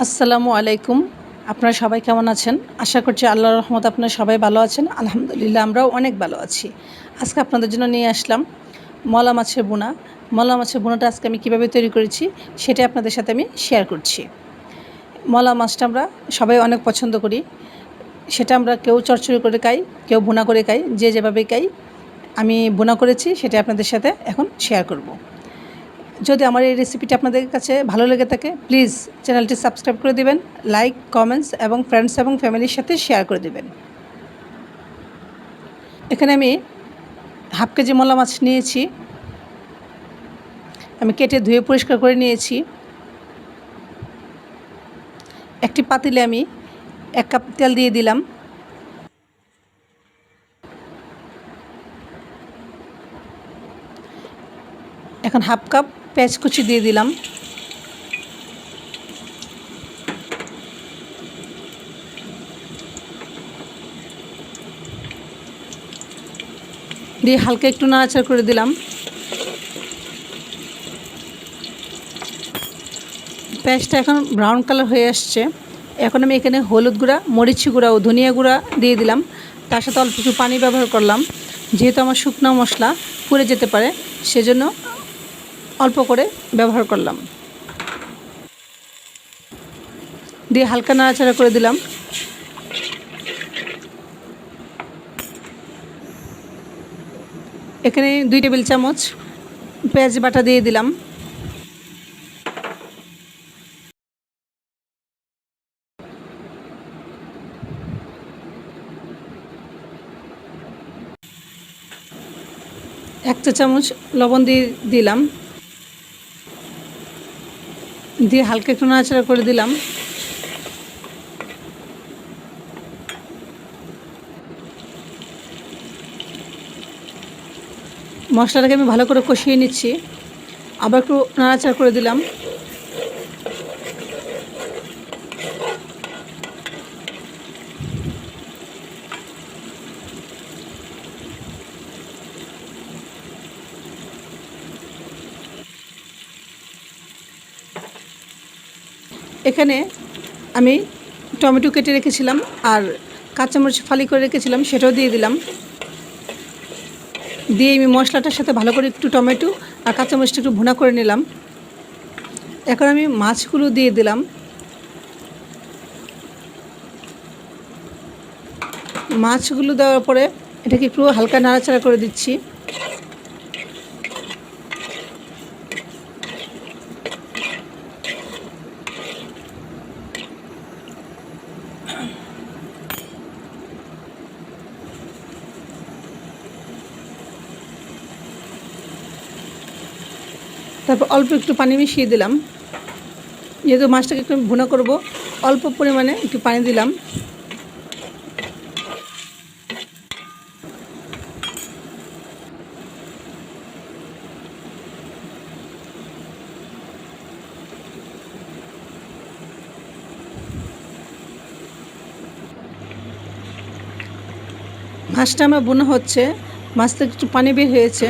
আসসালামু আলাইকুম। আপনারা সবাই কেমন আছেন? আশা করছি আল্লাহর রহমতে আপনারা সবাই ভালো আছেন। আলহামদুলিল্লাহ আমরাও অনেক ভালো আছি। আজকে আপনাদের জন্য নিয়ে আসলাম মলা মাছের বোনা। মলা মাছের বোনাটা আজকে আমি কীভাবে তৈরি করেছি সেটাই আপনাদের সাথে আমি শেয়ার করছি। মলা মাছটা আমরা সবাই অনেক পছন্দ করি। সেটা আমরা কেউ চচ্চড়ি করে খাই, কেউ ভুনা করে খাই, যে যেভাবে খাই। আমি ভুনা করেছি সেটা আপনাদের সাথে এখন শেয়ার করব। যদি আমার এই রেসিপিটি আপনাদের কাছে ভালো লেগে থাকে প্লিজ চ্যানেলটি সাবস্ক্রাইব করে দেবেন, লাইক, কমেন্টস এবং ফ্রেন্ডস এবং ফ্যামিলির সাথে শেয়ার করে দেবেন। এখানে আমি হাফ কেজি মলা মাছ নিয়েছি। আমি কেটে ধুয়ে পরিষ্কার করে নিয়েছি। একটি পাতিলে আমি 1 কাপ তেল দিয়ে দিলাম। এখন হাফ কাপ পেঁয়াজ কুচি দিয়ে দিলাম। দিয়ে হালকা একটু নাড়াচাড়া করে দিলাম। পেঁয়াজটা এখন ব্রাউন কালার হয়ে আসছে। এখন আমি এখানে হলুদ গুঁড়া, মরিচ গুঁড়া ও ধনিয়া গুঁড়া দিয়ে দিলাম। তার সাথে অল্প একটু পানি ব্যবহার করলাম, যেহেতু আমার শুকনো মশলা পুড়ে যেতে পারে সেজন্য অল্প করে ব্যবহার করলাম। দিয়ে হালকা নাড়াচাড়া করে দিলাম। এখানে 2 টেবিল চামচ পেঁয়াজ বাটা দিয়ে দিলাম। এক চা চামচ লবণ দিয়ে দিলাম। দিয়ে হালকা একটু নাড়াচাড়া করে দিলাম। মশলাটাকে আমি ভালো করে কষিয়ে নিচ্ছি। আবার একটু নাড়াচাড়া করে দিলাম। এখানে আমি টমেটো কেটে রেখেছিলাম আর কাঁচামরিচ ফালি করে রেখেছিলাম, সেটাও দিয়ে দিলাম। দিয়ে আমি মশলাটার সাথে ভালো করে একটু টমেটো আর কাঁচামরিচটা একটু ভুনা করে নিলাম। এখন আমি মাছগুলো দিয়ে দিলাম। মাছগুলো দেওয়ার পরে এটাকে একটু হালকা নাড়াচাড়া করে দিচ্ছি। তারপর অল্প একটু পানি মিশিয়ে দিলাম। যেহেতু মাছটাকে একটু ভুনা করব, অল্প পরিমাণে একটু পানি দিলাম। মাছটা আমার বোনা হচ্ছে, মাছ থেকে একটু পানি বের হয়েছে।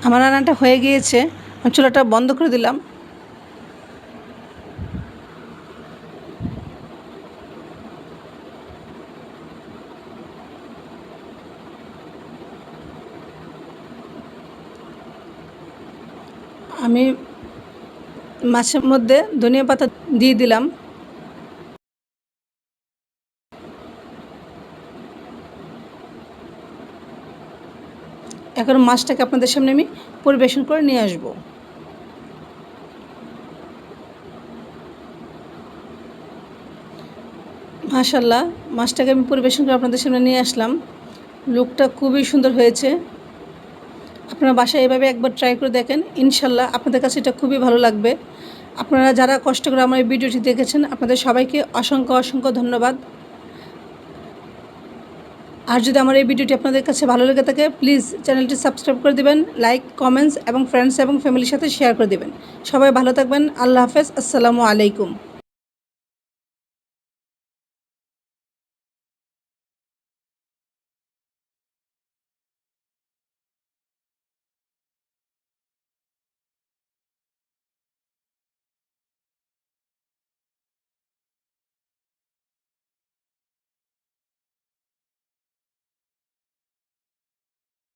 আমার রান্নাটা হয়ে গিয়েছে, আমি চুলাটা বন্ধ করে দিলাম। আমি মাছের মধ্যে ধনিয়া পাতা দিয়ে দিলাম। এখন মাছটাকে আপনাদের সামনে আমি পরিবেশন করে নিয়ে আসব। মাশাআল্লাহ, মাছটাকে আমি পরিবেশন করে আপনাদের সামনে নিয়ে আসলাম। লুকটা খুবই সুন্দর হয়েছে। আপনারা বাসায় এভাবে একবার ট্রাই করে দেখেন, ইনশাল্লাহ আপনাদের কাছে এটা খুবই ভালো লাগবে। আপনারা যারা কষ্ট করে আমার এই ভিডিওটি দেখেছেন আপনাদের সবাইকে অসংখ্য অসংখ্য ধন্যবাদ। আর যদি আমার এই ভিডিওটি আপনাদের কাছে ভালো লেগে থাকে প্লিজ চ্যানেলটি সাবস্ক্রাইব করে দেবেন, লাইক, কমেন্টস এবং ফ্রেন্ডস এবং ফ্যামিলির সাথে শেয়ার করে দেবেন। সবাই ভালো থাকবেন। আল্লাহ হাফেজ। আসসালামু আলাইকুম।